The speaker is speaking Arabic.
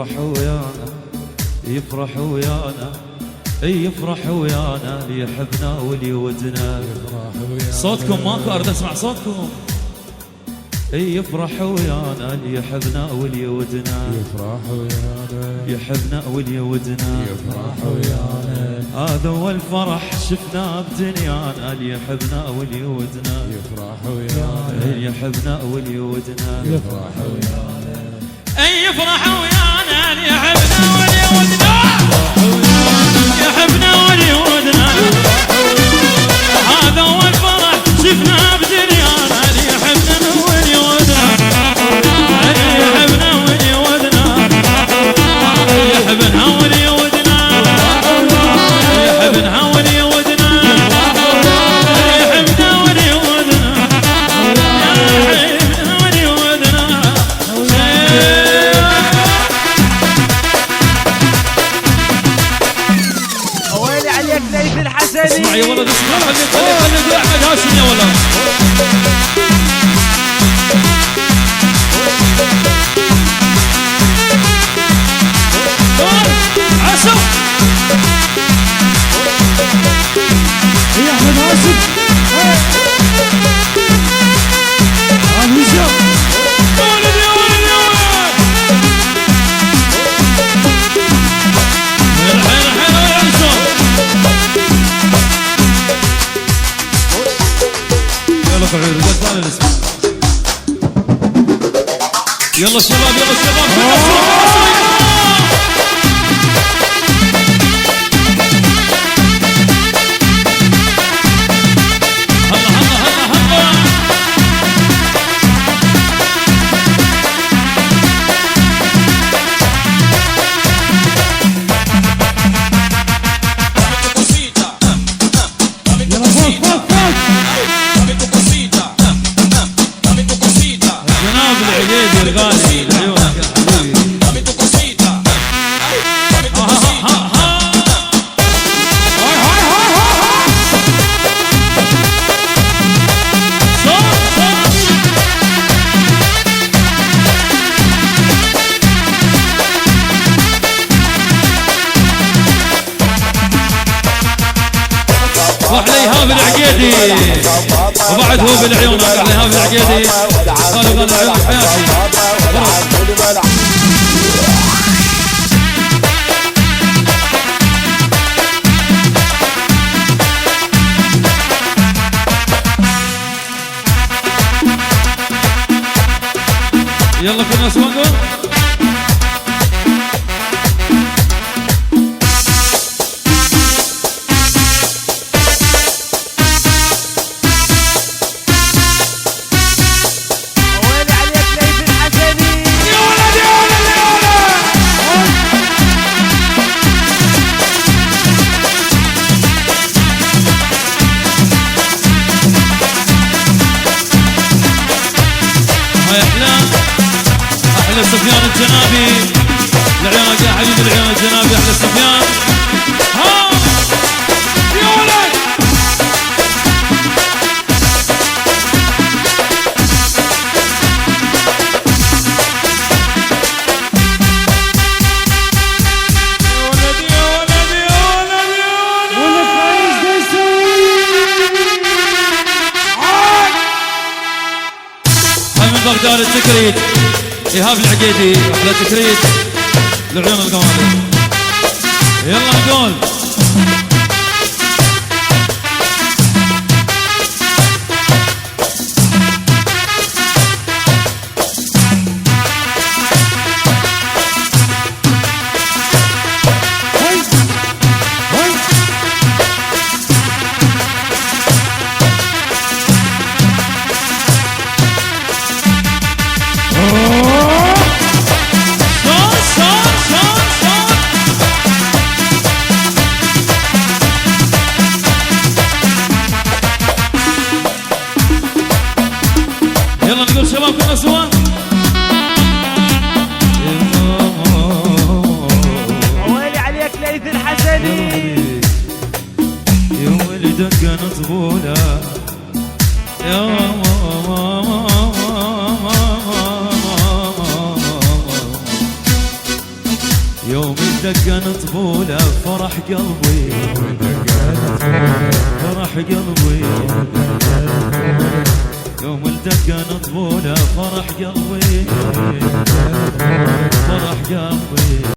يفرح ويانا يفرح ويانا يفرح ويانا اللي يحبنا واللي يودنا. صوتكم ماكو، اريد اسمع صوتكم. يفرح ويانا اللي يحبنا واللي يودنا. يفرح ويانا يحبنا واللي يودنا. يفرح ويانا هذا هو الفرح شفناه بدنيانا اللي يحبنا واللي يودنا. يفرح ويانا اللي يحبنا واللي يودنا. يفرح ويانا يفرح ويانا اللي يحبنا واللي يودنا. يحبنا واللي يودنا. هذا هو الفرح شفناه بدنيانا اللي يحبنا واللي يودنا. اللي يحبنا واللي يودنا. يحبنا واللي يودنا. يحبنا واللي يودنا. يحبنا واللي يودنا. يحبنا واللي يودنا. ويلي عليك ليث الحسني. اسمع يا ولد اسمع. خلي احمد هاشم يا ولد. عسو يا احمد هاشم هشام ولد يا ولد يا ولد. الحين الحين يا عسو. يلا قعدوا قدام الاسم. يلا شباب يلا شباب. ايهاب العقيدي وبعد هو بالعيون. ايهاب العقيدي قالوا العيون حياتي. يلا كنا سوانقو. احلى سفيان الجنابي. العيون يا حبيبي العيون الجنابي. احلى سفيان. ها يا ولد. يا ولد يا ولد يا ولد يا ولد. ولك عايز ده يسوي من بغداد التكريت ايهاب العقيدي. احلى تكريت لعيون القمر. يلا نقول يوم الدقن طبوله فرح قلبي، فرح قلبي. يوم الدقن طبوله فرح قلبي، فرح قلبي.